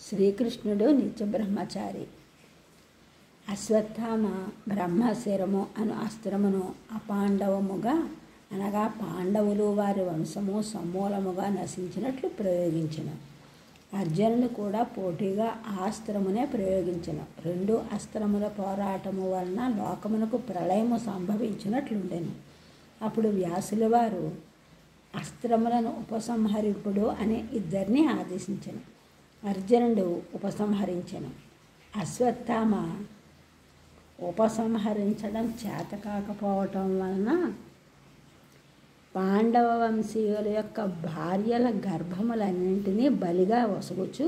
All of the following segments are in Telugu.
శ్రీకృష్ణుడు నిత్యబ్రహ్మచారి. అశ్వత్థామ బ్రహ్మశిరము అను అస్త్రమును అపాండవముగా అనగా పాండవులు వారి వంశము సమూలముగా నశించినట్లు ప్రయోగించిన. అర్జునుడు కూడా పోటీగా ఆ అస్త్రమునే ప్రయోగించిన. రెండు అస్త్రముల పోరాటము వలన లోకమునకు ప్రళయము సంభవించినట్లుండెను. అప్పుడు వ్యాసుల వారు అస్త్రములను ఉపసంహరింపుడు అనే ఇద్దరిని ఆదేశించెను. అర్జునుడు ఉపసంహరించెను. అశ్వత్థామ ఉపసంహరించడం చేత కాకపోవటం వలన పాండవ వంశీయుల యొక్క భార్యల గర్భములన్నింటినీ బలిగా వసగుచు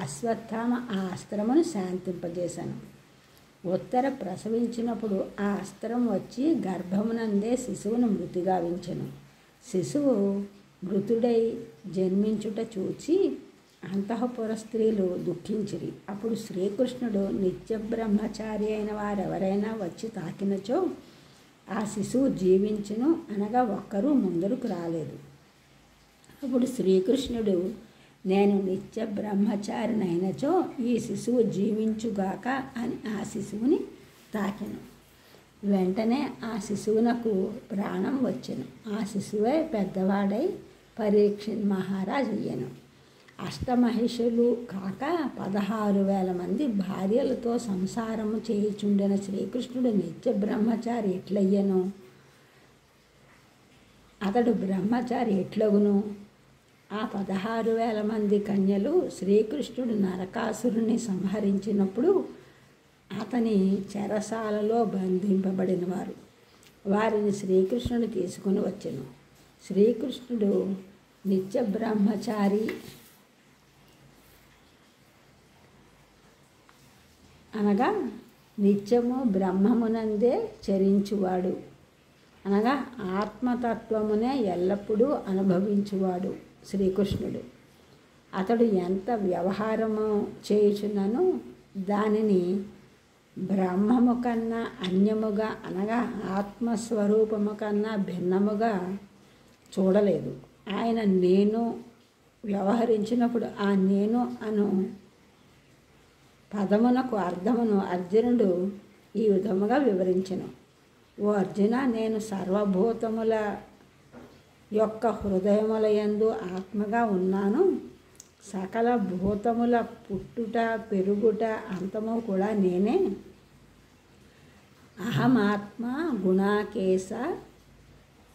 అశ్వత్థామ ఆ అస్త్రమును శాంతింపజేశాను. ఉత్తర ప్రసవించినప్పుడు ఆ అస్త్రం వచ్చి గర్భమునందే శిశువును మృతిగావించెను. శిశువు మృతుడై జన్మించుట చూచి అంతఃపుర స్త్రీలు దుఃఖించిరి. అప్పుడు శ్రీకృష్ణుడు నిత్య బ్రహ్మచారి అయిన వారెవరైనా వచ్చి తాకినచో ఆ శిశువు జీవించును అనగా ఒక్కరూ ముందరకు రాలేదు. అప్పుడు శ్రీకృష్ణుడు నేను నిత్య బ్రహ్మచారినైనచో ఈ శిశువు జీవించుగాక అని ఆ శిశువుని తాకెను. వెంటనే ఆ శిశువునకు ప్రాణం వచ్చెను. ఆ శిశువే పెద్దవాడై పరీక్షిత్ మహారాజు అయ్యను. అష్టమహిషులు కాక 16,000 మంది భార్యలతో సంసారము చేయుచుండిన శ్రీకృష్ణుడు నిత్య బ్రహ్మచారి ఎట్లయ్యను? అతడు బ్రహ్మచారి ఎట్లగును? ఆ 16,000 మంది కన్యలు శ్రీకృష్ణుడు నరకాసురుని సంహరించినప్పుడు అతని చెరసాలలో బంధింపబడినవారు. వారిని శ్రీకృష్ణుడు తీసుకుని వచ్చెను. శ్రీకృష్ణుడు నిత్య బ్రహ్మచారి అనగా నిత్యము బ్రహ్మమునందే చరించువాడు అనగా ఆత్మతత్వమునే ఎల్లప్పుడూ అనుభవించువాడు శ్రీకృష్ణుడు. అతడు ఎంత వ్యవహారము చేయుచున్నను దానిని బ్రహ్మము కన్నా అన్యముగా అనగా ఆత్మస్వరూపము కన్నా భిన్నముగా చూడలేదు. ఆయన నేను వ్యవహరించినప్పుడు ఆ నేను అను పదమునకు అర్థమును అర్జునుడు ఈ విధముగా వివరించెను. ఓ అర్జున, నేను సర్వభూతముల యొక్క హృదయములయందు ఆత్మగా ఉన్నాను. సకల భూతముల పుట్టుట పెరుగుట అంతము కూడా నేనే. అహమాత్మ గుణాకేశ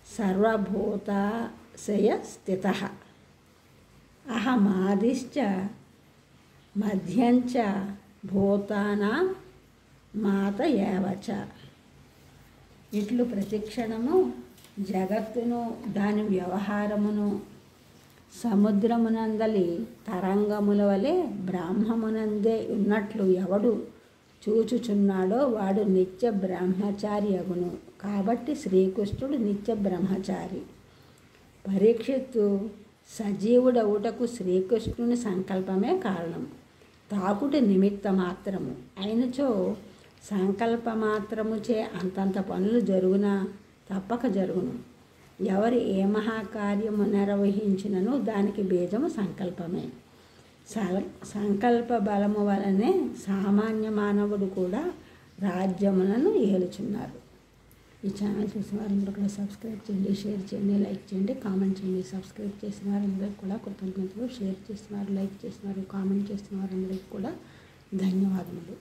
సర్వభూతాశయ స్థితః అహమాదిశ్చ మధ్యంచ భూతానాం మాత ఏవచ. ఇట్లు ప్రతిక్షణము జగత్తును దాని వ్యవహారమును సముద్రమునందలి తరంగముల వలె బ్రహ్మమునందే ఉన్నట్లు ఎవడు చూచుచున్నాడో వాడు నిత్య బ్రహ్మచారి అగును. కాబట్టి శ్రీకృష్ణుడు నిత్య బ్రహ్మచారి. పరీక్షిత్తు సజీవుడవుటకు శ్రీకృష్ణుని సంకల్పమే కారణం. తాకుటి నిమిత్త మాత్రము అయినచో సంకల్పమాత్రముచే అంతంత పనులు జరుగునా తప్పక జరుగును. ఎవరు ఏ మహాకార్యము నిర్వహించినను దానికి బీజము సంకల్పమే. సంకల్ప బలము వలనే సామాన్య మానవుడు కూడా రాజ్యములను ఏలుచున్నారు. ఈ ఛానల్ చూసిన వారందరూ కూడా సబ్స్క్రైబ్ చేయండి, షేర్ చేయండి, లైక్ చేయండి, కామెంట్ చేయండి. సబ్స్క్రైబ్ చేసిన వారందరికీ కూడా కృతజ్ఞతలు. షేర్ చేస్తున్నారు, లైక్ చేస్తున్నారు, కామెంట్ చేస్తున్న వారందరికీ కూడా ధన్యవాదములు.